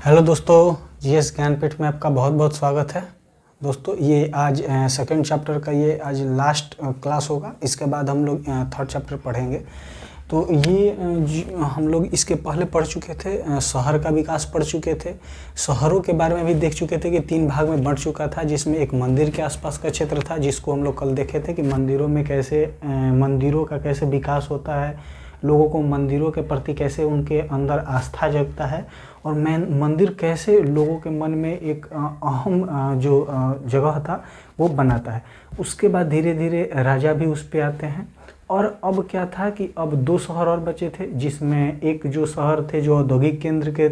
Hello दोस्तों, GS Jnanpith में आपका बहुत बहुत स्वागत है। दोस्तों ये आज सेकंड चैप्टर का ये आज लास्ट क्लास होगा। इसके बाद हम लोग थर्ड चैप्टर पढ़ेंगे। तो ये हम लोग इसके पहले पढ़ चुके थे, शहर का विकास पढ़ चुके थे। शहरों के बारे में भी देख चुके थे कि 3 भाग में बढ़ चुका था, जिसमें एक मंदिर के आसपास का क्षेत्र था, जिसको हम लोग कल देखे थे कि मंदिरों में कैसे मंदिरों का कैसे विकास होता है, लोगों को मंदिरों के प्रति कैसे उनके अंदर आस्था जगता है, और मंदिर कैसे लोगों के मन में एक अहम जो जगह था वो बनाता है। उसके बाद धीरे धीरे राजा भी उस पे आते हैं। और अब क्या था कि अब 2 शहर और बचे थे, जिसमें एक जो शहर थे जो औद्योगिक केंद्र के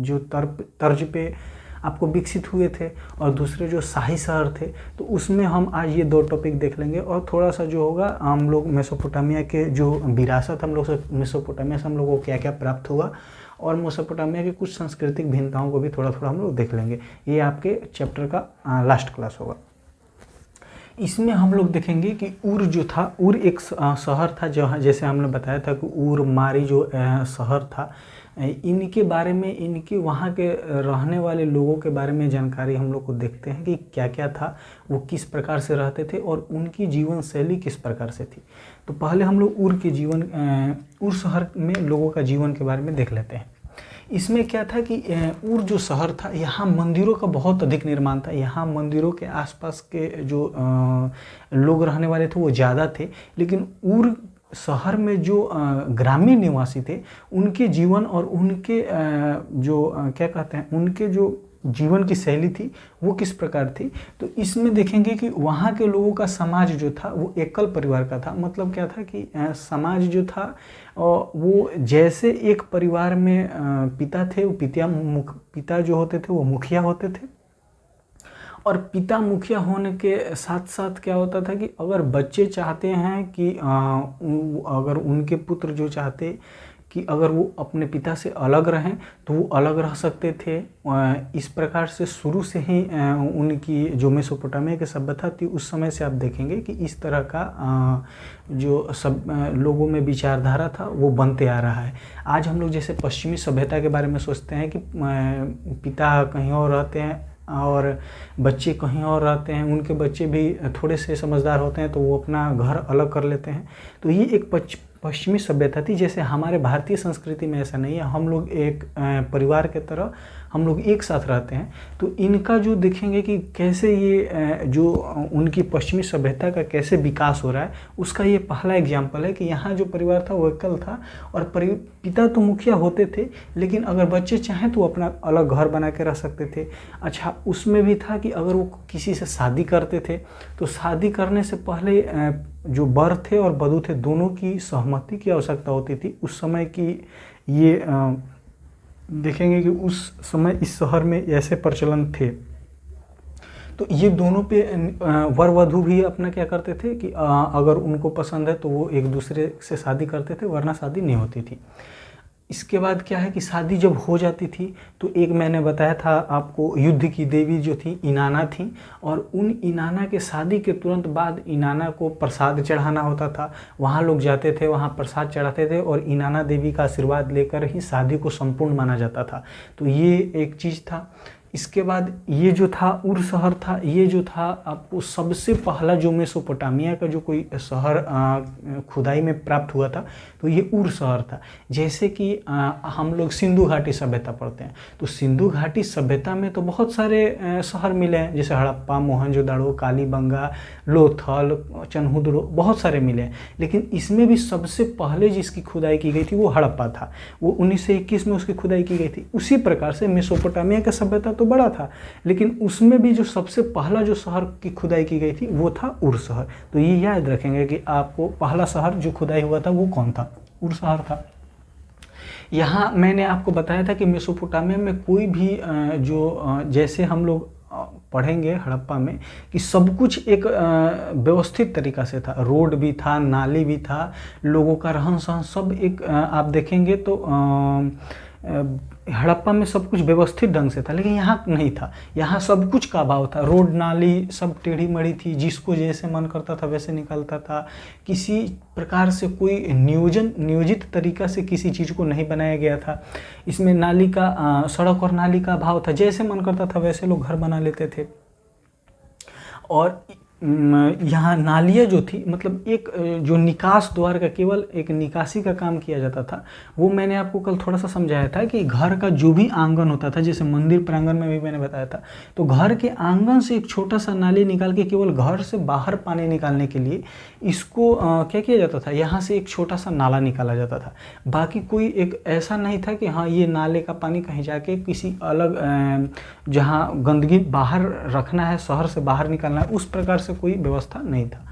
जो तर्ज पे आपको विकसित हुए थे, और दूसरे जो शाही शहर थे। तो उसमें हम आज ये 2 टॉपिक देख लेंगे, और थोड़ा सा जो होगा हम लोग मेसोपोटामिया के जो विरासत हम लोग मेसोपोटामिया से हम लोगों को क्या क्या प्राप्त हुआ, और मेसोपोटामिया की कुछ सांस्कृतिक भिन्नताओं को भी थोड़ा थोड़ा हम लोग देख लेंगे। ये आपके चैप्टर का लास्ट क्लास होगा। इसमें हम लोग देखेंगे कि ऊर जो था, ऊर एक शहर था जहाँ जैसे हमने बताया था कि ऊर मारी जो शहर था, इनके बारे में, इनके वहाँ के रहने वाले लोगों के बारे में जानकारी हम लोग को देखते हैं कि क्या क्या था, वो किस प्रकार से रहते थे और उनकी जीवन शैली किस प्रकार से थी। तो पहले हम लोग ऊर के ऊर शहर में लोगों का जीवन के बारे में देख लेते हैं। इसमें क्या था कि ऊर जो शहर था, यहाँ मंदिरों का बहुत अधिक निर्माण था। यहाँ मंदिरों के आसपास के जो लोग रहने वाले थे वो ज़्यादा थे, लेकिन ऊर शहर में जो ग्रामीण निवासी थे, उनके जीवन और उनके क्या कहते हैं, उनके जो जीवन की शैली थी वो किस प्रकार थी। तो इसमें देखेंगे कि वहाँ के लोगों का समाज जो था वो एकल परिवार का था। मतलब क्या था कि समाज जो था वो जैसे एक परिवार में पिता थे, वो पिता जो होते थे वो मुखिया होते थे, और पिता मुखिया होने के साथ साथ क्या होता था कि अगर बच्चे चाहते हैं कि अगर उनके पुत्र जो चाहते कि अगर वो अपने पिता से अलग रहें तो वो अलग रह सकते थे। इस प्रकार से शुरू से ही उनकी जो मेसोपोटामिया की सभ्यता थी, उस समय से आप देखेंगे कि इस तरह का जो सब लोगों में विचारधारा था वो बनते आ रहा है। आज हम लोग जैसे पश्चिमी सभ्यता के बारे में सोचते हैं कि पिता कहीं और रहते हैं और बच्चे कहीं और रहते हैं, उनके बच्चे भी थोड़े से समझदार होते हैं तो वो अपना घर अलग कर लेते हैं। तो ये एक पश्चिमी सभ्यता थी। जैसे हमारे भारतीय संस्कृति में ऐसा नहीं है, हम लोग एक परिवार के तरह हम लोग एक साथ रहते हैं। तो इनका जो देखेंगे कि कैसे ये जो उनकी पश्चिमी सभ्यता का कैसे विकास हो रहा है, उसका ये पहला एग्जाम्पल है कि यहाँ जो परिवार था वो एकल था, और पिता तो मुखिया होते थे, लेकिन अगर बच्चे चाहें तो वो अपना अलग घर बना के रह सकते थे। अच्छा, उसमें भी था कि अगर वो किसी से शादी करते थे तो शादी करने से पहले जो वर थे और वधू थे, दोनों की सहमति की आवश्यकता होती थी। उस समय की ये देखेंगे कि उस समय इस शहर में ऐसे प्रचलन थे। तो ये दोनों पे वर वधू भी अपना क्या करते थे कि अगर उनको पसंद है तो वो एक दूसरे से शादी करते थे, वरना शादी नहीं होती थी। इसके बाद क्या है कि शादी जब हो जाती थी तो एक मैंने बताया था आपको, युद्ध की देवी जो थी इनाना थी, और उन इनाना के शादी के तुरंत बाद इनाना को प्रसाद चढ़ाना होता था। वहाँ लोग जाते थे, वहाँ प्रसाद चढ़ाते थे, और इनाना देवी का आशीर्वाद लेकर ही शादी को संपूर्ण माना जाता था। तो ये एक चीज़ था। इसके बाद ये जो था ऊर शहर था, ये जो था आपको सबसे पहला जो मेसोपोटामिया का जो कोई शहर खुदाई में प्राप्त हुआ था, तो ये ऊर शहर था। जैसे कि हम लोग सिंधु घाटी सभ्यता पढ़ते हैं, तो सिंधु घाटी सभ्यता में तो बहुत सारे शहर मिले हैं, जैसे हड़प्पा, मोहनजोदड़ो, कालीबंगा, लोथल, चन्हुदरो, बहुत सारे मिले हैं। लेकिन इसमें भी सबसे पहले जिसकी खुदाई की गई थी वो हड़प्पा था। वो 1921 में उसकी खुदाई की गई थी। उसी प्रकार से मेसोपोटामिया का सभ्यता तो बड़ा था, लेकिन उसमें भी जो सबसे पहला जो शहर की खुदाई की गई थी वो था ऊर शहर। तो ये याद रखेंगे कि आपको पहला शहर जो खुदाई हुआ था वो कौन था, ऊर शहर था। यहाँ मैंने आपको बताया था कि मेसोपोटामिया में कोई भी जैसे हम लोग पढ़ेंगे हड़प्पा में कि सब कुछ एक व्यवस्थित तरीका से था। रोड भी था, नाली भी था, लोगों का रहन सहन सब एक आप देखेंगे तो हड़प्पा में सब कुछ व्यवस्थित ढंग से था, लेकिन यहाँ नहीं था। यहाँ सब कुछ का अभाव था, रोड नाली सब टेढ़ी मड़ी थी, जिसको जैसे मन करता था वैसे निकलता था। किसी प्रकार से कोई नियोजित तरीका से किसी चीज़ को नहीं बनाया गया था। इसमें नाली का सड़क और नाली का अभाव था, जैसे मन करता था वैसे लोग घर बना लेते थे। और यहाँ नालियाँ जो थी, मतलब एक जो निकास द्वार का केवल एक निकासी का काम किया जाता था। वो मैंने आपको कल थोड़ा सा समझाया था कि घर का जो भी आंगन होता था, जैसे मंदिर प्रांगण में भी मैंने बताया था, तो घर के आंगन से एक छोटा सा नाली निकाल के केवल घर से बाहर पानी निकालने के लिए इसको क्या किया जाता था, यहाँ से एक छोटा सा नाला निकाला जाता था। बाकी कोई एक ऐसा नहीं था कि हाँ ये नाले का पानी कहीं जाके किसी अलग जहाँ गंदगी बाहर रखना है, शहर से बाहर निकालना है, उस प्रकार से कोई व्यवस्था नहीं था।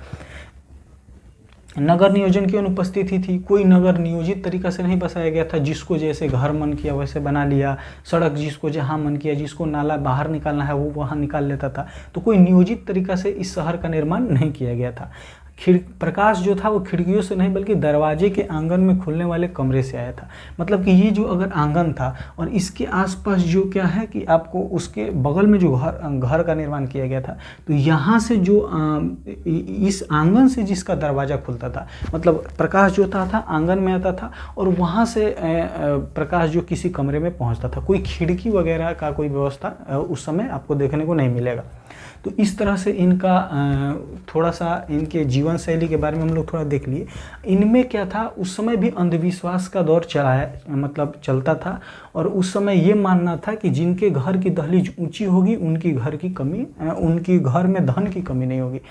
नगर नियोजन की अनुपस्थिति थी, कोई नगर नियोजित तरीका से नहीं बसाया गया था। जिसको जैसे घर मन किया वैसे बना लिया, सड़क जिसको जहाँ मन किया, जिसको नाला बाहर निकालना है वो वहाँ निकाल लेता था। तो कोई नियोजित तरीका से इस शहर का निर्माण नहीं किया गया था। प्रकाश जो था वो खिड़कियों से नहीं बल्कि दरवाजे के आंगन में खुलने वाले कमरे से आया था। मतलब कि ये जो अगर आंगन था और इसके आसपास जो क्या है कि आपको उसके बगल में जो घर का निर्माण किया गया था, तो यहाँ से जो इस आंगन से जिसका दरवाज़ा खुलता था, मतलब प्रकाश जो था आंगन में आता था और वहाँ से प्रकाश जो किसी कमरे में पहुँचता था। कोई खिड़की वगैरह का कोई व्यवस्था उस समय आपको देखने को नहीं मिलेगा। तो इस तरह से इनका थोड़ा सा इनके जीवन शैली के बारे में हम लोग थोड़ा देख लिए। इनमें क्या था, उस समय भी अंधविश्वास का दौर चलता था। और उस समय ये मानना था कि जिनके घर की दहलीज ऊंची होगी उनकी घर में धन की कमी नहीं होगी।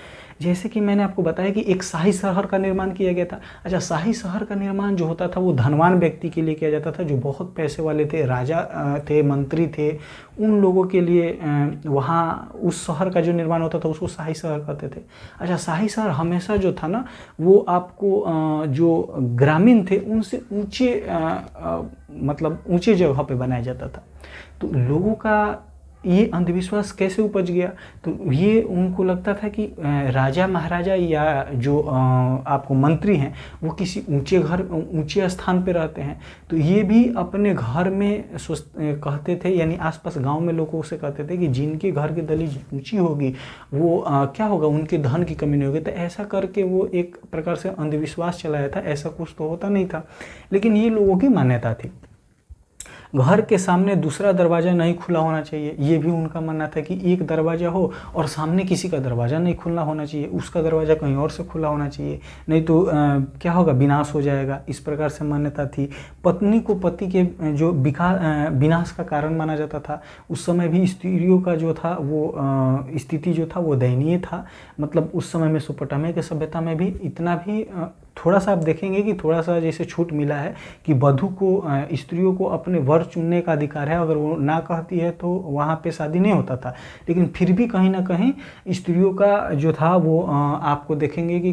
जैसे कि मैंने आपको बताया कि एक शाही शहर का निर्माण किया गया था। अच्छा, शाही शहर का निर्माण जो होता था वो धनवान व्यक्ति के लिए किया जाता था, जो बहुत पैसे वाले थे, राजा थे, मंत्री थे, उन लोगों के लिए वहाँ उस शहर का जो निर्माण होता था उसको शाही शहर कहते थे। अच्छा, शाही शहर हमेशा जो था ना वो आपको जो ग्रामीण थे उनसे ऊंचे जगह पे बनाया जाता था। तो लोगों का ये अंधविश्वास कैसे उपज गया, तो ये उनको लगता था कि राजा महाराजा या जो आपको मंत्री हैं वो किसी ऊंचे स्थान पे रहते हैं, तो ये भी अपने घर में कहते थे, यानी आसपास गांव में लोगों से कहते थे कि जिनके घर की दहलीज ऊंची होगी वो क्या होगा, उनके धन की कमी नहीं होगी। तो ऐसा करके वो एक प्रकार से अंधविश्वास चलाया था। ऐसा कुछ तो होता नहीं था, लेकिन ये लोगों की मान्यता थी। घर के सामने दूसरा दरवाज़ा नहीं खुला होना चाहिए, ये भी उनका मानना था कि एक दरवाज़ा हो और सामने किसी का दरवाज़ा नहीं खुलना होना चाहिए, उसका दरवाज़ा कहीं और से खुला होना चाहिए, नहीं तो क्या होगा, विनाश हो जाएगा। इस प्रकार से मान्यता थी। पत्नी को पति के जो विनाश का कारण माना जाता था। उस समय भी स्त्रियों का जो था वो स्थिति जो था वो दयनीय था। मतलब उस समय मेसोपोटामिया की सभ्यता में भी इतना भी थोड़ा सा आप देखेंगे कि थोड़ा सा जैसे छूट मिला है कि वधू को स्त्रियों को अपने वर चुनने का अधिकार है। अगर वो ना कहती है तो वहाँ पे शादी नहीं होता था, लेकिन फिर भी कहीं ना कहीं स्त्रियों का जो था वो आपको देखेंगे कि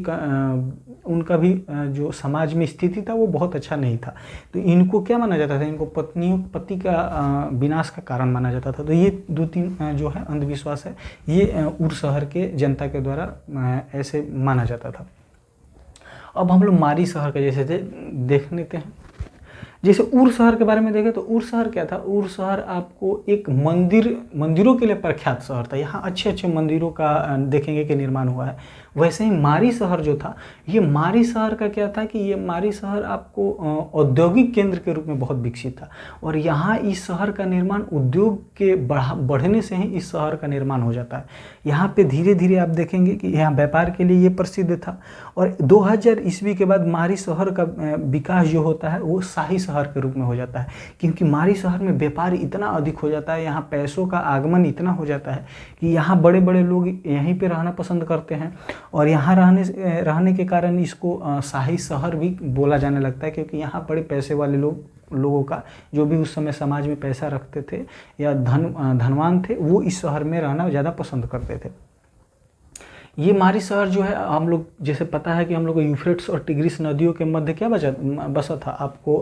उनका भी जो समाज में स्थिति था वो बहुत अच्छा नहीं था। तो इनको क्या माना जाता था, इनको पति का विनाश का कारण माना जाता था। तो ये 2-3 जो है अंधविश्वास है, ये उर शहर के जनता के द्वारा ऐसे माना जाता था। अब हम लोग मारी शहर का जैसे देख लेते हैं। जैसे उर शहर के बारे में देखें तो उर शहर क्या था, उर शहर आपको एक मंदिरों के लिए प्रख्यात शहर था। यहाँ अच्छे अच्छे मंदिरों का देखेंगे कि निर्माण हुआ है। वैसे ही मारी शहर जो था, ये मारी शहर का क्या था कि ये मारी शहर आपको औद्योगिक केंद्र के रूप में बहुत विकसित था। और यहाँ इस शहर का निर्माण उद्योग के बढ़ने से ही इस शहर का निर्माण हो जाता है। यहाँ पे धीरे धीरे आप देखेंगे कि यहाँ व्यापार के लिए ये प्रसिद्ध था। और 2000 ईस्वी के बाद मारी शहर का विकास जो होता है वो शाही शहर के रूप में हो जाता है, क्योंकि मारी शहर में व्यापार इतना अधिक हो जाता है, यहाँ पैसों का आगमन इतना हो जाता है कि यहाँ बड़े बड़े लोग यहीं पे रहना पसंद करते हैं। और यहाँ रहने के कारण इसको शाही शहर भी बोला जाने लगता है, क्योंकि यहाँ बड़े पैसे वाले लोगों का, जो भी उस समय समाज में पैसा रखते थे या धनवान थे, वो इस शहर में रहना ज़्यादा पसंद करते थे। ये मारी शहर जो है, हम लोग जैसे पता है कि हम लोग को यूफ्रेट्स और टिग्रिस नदियों के मध्य क्या बसा था, आपको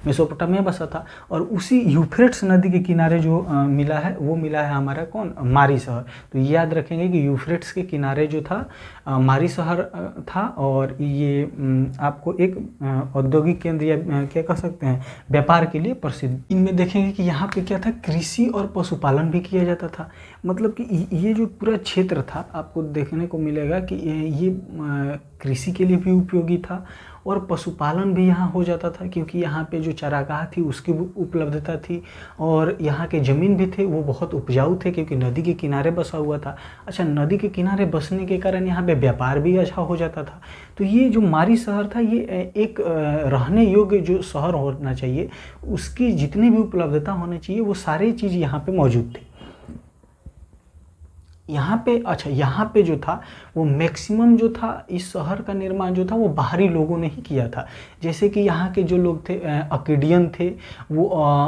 मेसोपोटामिया बसा था। और उसी यूफ्रेट्स नदी के किनारे जो मिला है वो मिला है हमारा कौन, मारी शहर। तो ये याद रखेंगे कि यूफ्रेट्स के किनारे जो था मारी शहर था, और ये आपको एक औद्योगिक केंद्र या क्या कह सकते हैं, व्यापार के लिए प्रसिद्ध। इनमें देखेंगे कि यहाँ पे क्या था, कृषि और पशुपालन भी किया जाता था। मतलब कि ये जो पूरा क्षेत्र था, आपको देखने को मिलेगा कि ये कृषि के लिए भी उपयोगी था और पशुपालन भी यहाँ हो जाता था, क्योंकि यहाँ पे जो चारागाह थी उसकी भी उपलब्धता थी, और यहाँ के ज़मीन भी थे वो बहुत उपजाऊ थे, क्योंकि नदी के किनारे बसा हुआ था। अच्छा, नदी के किनारे बसने के कारण यहाँ पे व्यापार भी अच्छा हो जाता था। तो ये जो मारी शहर था, ये एक रहने योग्य जो शहर होना चाहिए, उसकी जितनी भी उपलब्धता होनी चाहिए वो सारी चीज़ यहाँ पे मौजूद थी। यहाँ पे अच्छा, यहाँ पे जो था वो मैक्सिमम जो था, इस शहर का निर्माण जो था वो बाहरी लोगों ने ही किया था। जैसे कि यहाँ के जो लोग थे, अकेडियन थे, वो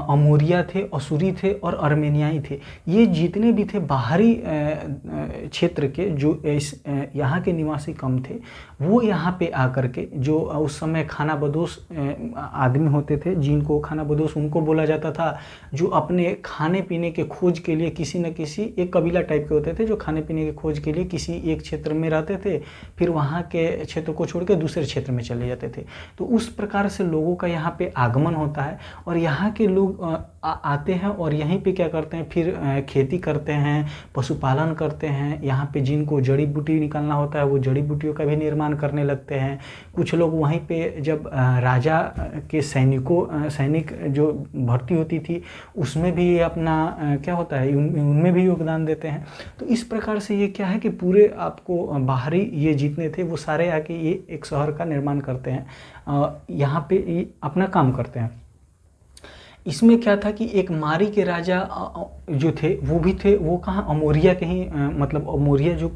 अमोरिया थे, असूरी थे और अर्मेनियाई थे। ये जितने भी थे बाहरी क्षेत्र के, जो इस यहाँ के निवासी कम थे, वो यहाँ पे आकर के, जो उस समय खानाबदोश आदमी होते थे, जिनको खानाबदोश उनको बोला जाता था, जो अपने खाने पीने के खोज के लिए किसी न किसी एक कबीला टाइप के होते थे, जो खाने पीने की खोज के लिए किसी एक क्षेत्र में रहते थे, फिर वहाँ के क्षेत्र को छोड़ के दूसरे क्षेत्र में चले जाते थे। तो उस प्रकार से लोगों का यहाँ पे आगमन होता है, और यहाँ के लोग आते हैं और यहीं पे क्या करते हैं, फिर खेती करते हैं, पशुपालन करते हैं। यहाँ पे जिनको जड़ी बूटी निकालना होता है वो जड़ी बूटियों का भी निर्माण करने लगते हैं। कुछ लोग वहीं पे जब राजा के सैनिक जो भर्ती होती थी उसमें भी अपना क्या होता है, उनमें भी योगदान देते हैं। तो इस प्रकार से ये क्या है कि पूरे आपको बाहरी ये जितने थे वो सारे आके ये एक शहर का निर्माण करते हैं, यहाँ पे ये अपना काम करते हैं। इसमें क्या था कि एक मारी के राजा जो थे वो भी थे, वो कहाँ, अमोरिया के ही मतलब अमोरिया जो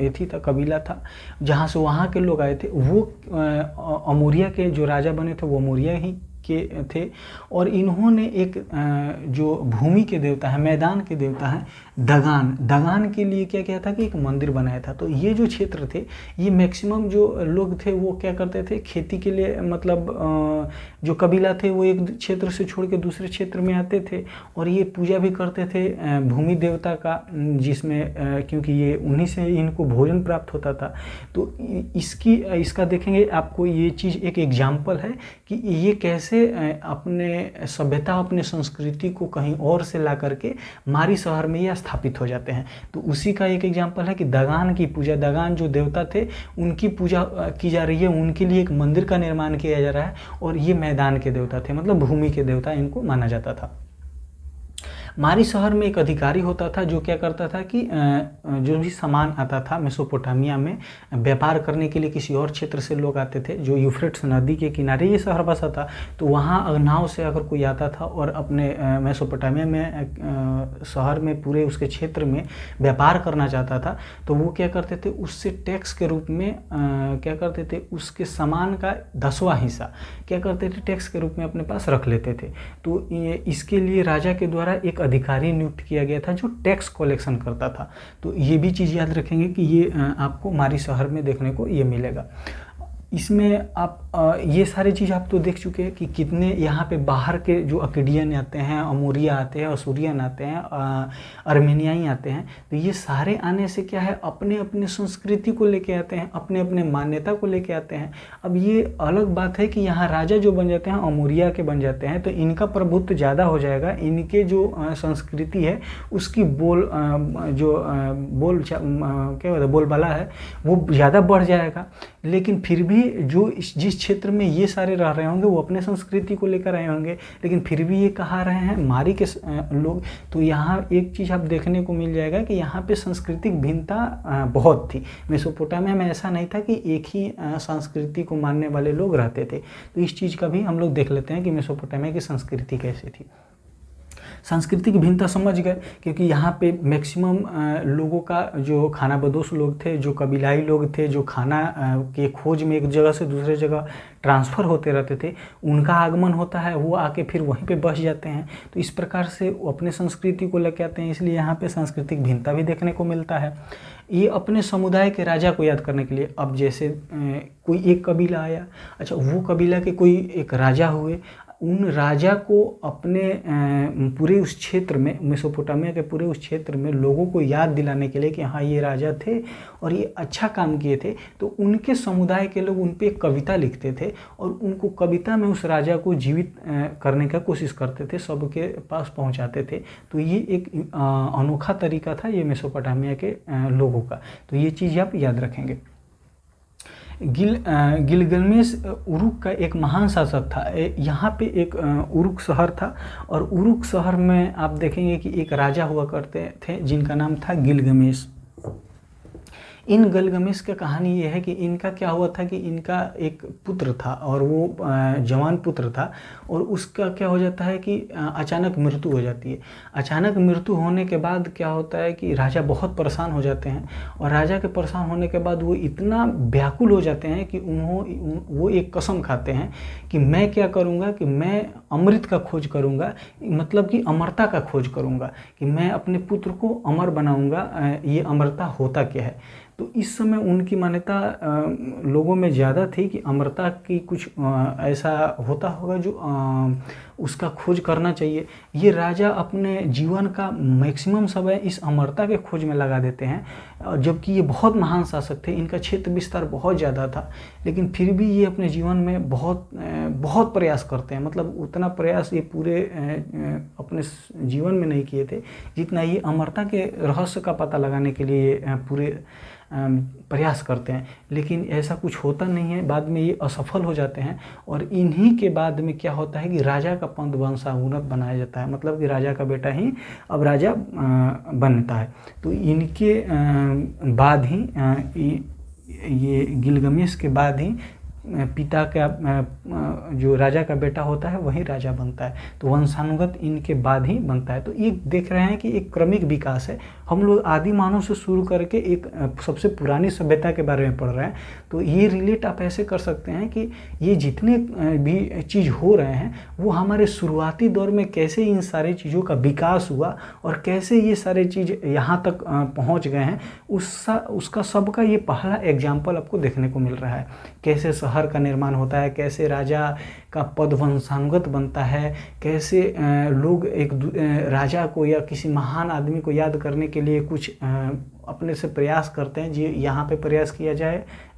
ये थी था, कबीला था जहाँ से वहाँ के लोग आए थे, वो अमोरिया के जो राजा बने थे वो अमोरिया ही के थे। और इन्होंने एक जो भूमि के देवता है, मैदान के देवता हैं दगान के लिए क्या किया था कि एक मंदिर बनाया था। तो ये जो क्षेत्र थे, ये मैक्सिमम जो लोग थे वो क्या करते थे, खेती के लिए, मतलब जो कबीला थे वो एक क्षेत्र से छोड़ के दूसरे क्षेत्र में आते थे और ये पूजा भी करते थे भूमि देवता का, जिसमें क्योंकि ये उन्हीं से इनको भोजन प्राप्त होता था। तो इसका देखेंगे आपको, ये चीज़ एक एग्जाम्पल है कि ये कैसे अपने सभ्यता, अपने संस्कृति को कहीं और से ला करके मारी शहर में ये स्थापित हो जाते हैं। तो उसी का एक एग्जाम्पल है कि दगान की पूजा, दगान जो देवता थे उनकी पूजा की जा रही है, उनके लिए एक मंदिर का निर्माण किया जा रहा है, और ये मैदान के देवता थे, मतलब भूमि के देवता इनको माना जाता था। मारी शहर में एक अधिकारी होता था जो क्या करता था कि जो भी सामान आता था मेसोपोटामिया में व्यापार करने के लिए, किसी और क्षेत्र से लोग आते थे, जो यूफ्रेट्स नदी के किनारे ये शहर बसा था, तो वहाँ नाव से अगर कोई आता था और अपने मेसोपोटामिया में शहर में पूरे उसके क्षेत्र में व्यापार करना चाहता था, तो वो क्या करते थे, उससे टैक्स के रूप में क्या करते थे, उसके सामान का 10वां हिस्सा क्या करते थे, टैक्स के रूप में अपने पास रख लेते थे। तो इसके लिए राजा के द्वारा एक अधिकारी नियुक्त किया गया था जो टैक्स कलेक्शन करता था। तो ये भी चीज़ याद रखेंगे कि ये आपको मारी शहर में देखने को ये मिलेगा। इसमें आप ये सारी चीज़ आप तो देख चुके हैं कि कितने यहाँ पे बाहर के जो अकेडियन आते हैं, अमोरिया आते हैं, असूरियन आते हैं, अर्मेनियाई आते हैं। तो ये सारे आने से क्या है, अपने अपने संस्कृति को लेके आते हैं, अपने अपने मान्यता को लेके आते हैं। अब ये अलग बात है कि यहाँ राजा जो बन जाते हैं अमोरिया के बन जाते हैं, तो इनका प्रभुत्व ज़्यादा हो जाएगा, इनके जो संस्कृति है उसकी बोलबाला है वो ज़्यादा बढ़ जाएगा। लेकिन फिर भी जो जिस क्षेत्र में ये सारे रह रहे होंगे वो अपने संस्कृति को लेकर आए होंगे, लेकिन फिर भी ये कहा रहे हैं मारी के लोग। तो यहाँ एक चीज़ आप देखने को मिल जाएगा कि यहाँ पे सांस्कृतिक भिन्नता बहुत थी। मेसोपोटामिया में ऐसा नहीं था कि एक ही संस्कृति को मानने वाले लोग रहते थे। तो इस चीज़ का भी हम लोग देख लेते हैं कि मेसोपोटामिया की संस्कृति कैसी थी। सांस्कृतिक भिन्नता समझ गए, क्योंकि यहाँ पे मैक्सिमम लोगों का जो खानाबदोश लोग थे, जो कबीलाई लोग थे, जो खाना के खोज में एक जगह से दूसरे जगह ट्रांसफ़र होते रहते थे, उनका आगमन होता है, वो आके फिर वहीं पे बस जाते हैं। तो इस प्रकार से वो अपने संस्कृति को लेके आते हैं, इसलिए यहाँ पे सांस्कृतिक भिन्नता भी देखने को मिलता है। ये अपने समुदाय के राजा को याद करने के लिए, अब जैसे कोई एक कबीला आया, अच्छा वो कबीला के कोई एक राजा हुए, उन राजा को अपने पूरे उस क्षेत्र में, मेसोपोटामिया के पूरे उस क्षेत्र में लोगों को याद दिलाने के लिए कि हाँ ये राजा थे और ये अच्छा काम किए थे, तो उनके समुदाय के लोग उन पे एक कविता लिखते थे और उनको कविता में उस राजा को जीवित करने का कोशिश करते थे, सबके पास पहुंचाते थे। तो ये एक अनोखा तरीका था ये मेसोपोटामिया के लोगों का, तो ये चीज़ आप याद रखेंगे। गिलगमेश उरुक का एक महान शासक था। यहाँ पे एक उरुक शहर था और उरुक शहर में आप देखेंगे कि एक राजा हुआ करते थे जिनका नाम था गिलगमेश। इन गिलगमेश का कहानी ये है कि इनका क्या हुआ था कि इनका एक पुत्र था और वो जवान पुत्र था, और उसका क्या हो जाता है कि अचानक मृत्यु हो जाती है। अचानक मृत्यु होने के बाद क्या होता है कि राजा बहुत परेशान हो जाते हैं, और राजा के परेशान होने के बाद वो इतना व्याकुल हो जाते हैं कि वो एक कसम खाते हैं कि मैं क्या करूँगा कि मैं अमृत का खोज करूँगा, मतलब कि अमरता का खोज करूँगा, कि मैं अपने पुत्र को अमर बनाऊँगा। ये अमरता होता क्या है? तो इस समय उनकी मान्यता लोगों में ज़्यादा थी कि अमरता की कुछ ऐसा होता होगा जो उसका खोज करना चाहिए। ये राजा अपने जीवन का मैक्सिमम समय इस अमरता के खोज में लगा देते हैं, जबकि ये बहुत महान शासक थे, इनका क्षेत्र विस्तार बहुत ज़्यादा था, लेकिन फिर भी ये अपने जीवन में बहुत प्रयास करते हैं। मतलब उतना प्रयास ये पूरे अपने जीवन में नहीं किए थे जितना ये अमरता के रहस्य का पता लगाने के लिए पूरे प्रयास करते हैं, लेकिन ऐसा कुछ होता नहीं है। बाद में ये असफल हो जाते हैं और इन्हीं के बाद में क्या होता है कि राजा का पंथ वंशानुगत बनाया जाता है, मतलब कि राजा का बेटा ही अब राजा बनता है। तो इनके बाद ही ये गिलगमेश के बाद ही पिता का जो राजा का बेटा होता है वही राजा बनता है। तो वंशानुगत इनके बाद ही बनता है। तो ये देख रहे हैं कि एक क्रमिक विकास है। हम लोग आदि मानव से शुरू करके एक सबसे पुरानी सभ्यता के बारे में पढ़ रहे हैं। तो ये रिलेट आप ऐसे कर सकते हैं कि ये जितने भी चीज़ हो रहे हैं वो हमारे शुरुआती दौर में कैसे इन सारी चीज़ों का विकास हुआ और कैसे ये सारे चीज़ यहाँ तक पहुँच गए हैं, उसका सबका ये पहला एग्जाम्पल आपको देखने को मिल रहा है। कैसे शहर का निर्माण होता है, कैसे राजा का पद वंशानुगत बनता है, कैसे लोग एक राजा को या किसी महान आदमी को याद करने के लिए कुछ अपने से प्रयास करते हैं। जी यहाँ पे प्रयास किया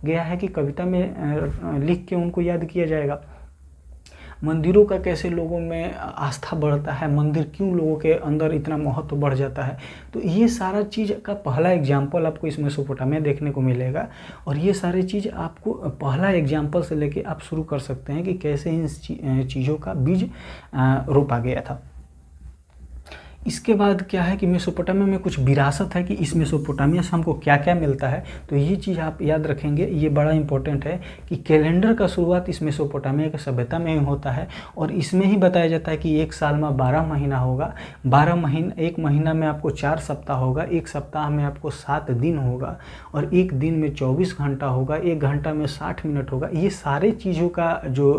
गया है कि कविता में लिख के उनको याद किया जाएगा। मंदिरों का कैसे लोगों में आस्था बढ़ता है, मंदिर क्यों लोगों के अंदर इतना महत्व बढ़ जाता है। तो ये सारा चीज़ का पहला एग्जाम्पल आपको इस मेसोपोटामिया देखने को मिलेगा। और ये सारी चीज़ आपको पहला एग्जाम्पल से लेके आप शुरू कर सकते हैं कि कैसे इन चीज़ों का बीज रोपा गया था। इसके बाद क्या है कि मेसोपोटामिया में कुछ विरासत है कि इस मेसोपोटामिया से हमको क्या क्या मिलता है। तो ये चीज़ आप याद रखेंगे, ये बड़ा इंपॉर्टेंट है कि कैलेंडर का शुरुआत इस मेसोपोटामिया की सभ्यता में ही होता है। और इसमें ही बताया जाता है कि एक साल में 12 महीना होगा, 12 महीना, एक महीना में आपको 4 सप्ताह होगा, एक सप्ताह में आपको 7 दिन होगा, और एक दिन में 24 घंटा होगा, एक घंटा में 60 मिनट होगा। ये सारे चीज़ों का जो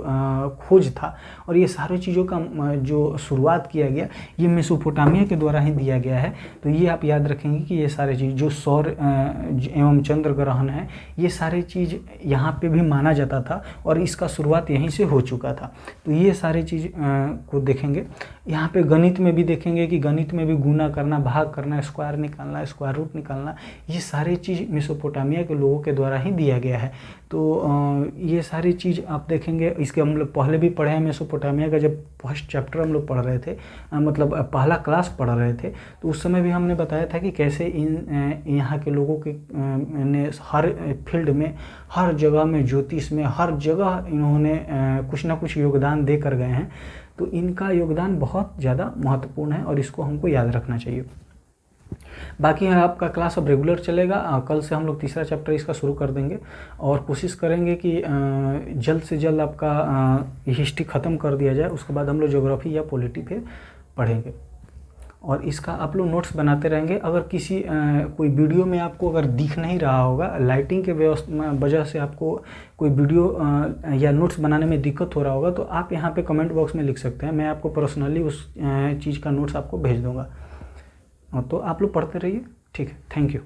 खोज था और ये सारी चीज़ों का जो शुरुआत किया गया ये मेसोपोटामिया के द्वारा ही दिया गया है। तो ये आप याद रखेंगे कि ये सारे चीज़ जो सौर एवं चंद्र ग्रहण है, ये सारे चीज़ यहाँ पे भी माना जाता था और इसका शुरुआत यहीं से हो चुका था। तो ये सारे चीज़ को देखेंगे। यहाँ पे गणित में भी देखेंगे कि गणित में भी गुना करना, भाग करना, स्क्वायर निकालना, स्क्वायर रूट निकालना, ये सारी चीज़ मेसोपोटामिया के लोगों के द्वारा ही दिया गया है। तो ये सारी चीज़ आप देखेंगे। इसके हम लोग पहले भी पढ़े हैं मेसोपोटामिया का, जब फर्स्ट चैप्टर हम लोग पढ़ रहे थे, मतलब पहला क्लास पढ़ रहे थे, तो उस समय भी हमने बताया था कि कैसे यहाँ के लोगों के ने हर फील्ड में, हर जगह में, ज्योतिष में, हर जगह इन्होंने कुछ ना कुछ योगदान दे कर गए हैं। तो इनका योगदान बहुत ज़्यादा महत्वपूर्ण है और इसको हमको याद रखना चाहिए। बाकी आपका क्लास अब रेगुलर चलेगा। कल से हम लोग तीसरा चैप्टर इसका शुरू कर देंगे और कोशिश करेंगे कि जल्द से जल्द आपका हिस्ट्री ख़त्म कर दिया जाए। उसके बाद हम लोग ज्योग्राफी या पॉलिटी पे पढ़ेंगे। और इसका आप लोग नोट्स बनाते रहेंगे। अगर किसी कोई वीडियो में आपको अगर दिख नहीं रहा होगा, लाइटिंग के वजह से आपको कोई वीडियो या नोट्स बनाने में दिक्कत हो रहा होगा, तो आप यहाँ पे कमेंट बॉक्स में लिख सकते हैं, मैं आपको पर्सनली उस चीज़ का नोट्स आपको भेज दूँगा। तो आप लोग पढ़ते रहिए। ठीक है, थैंक यू।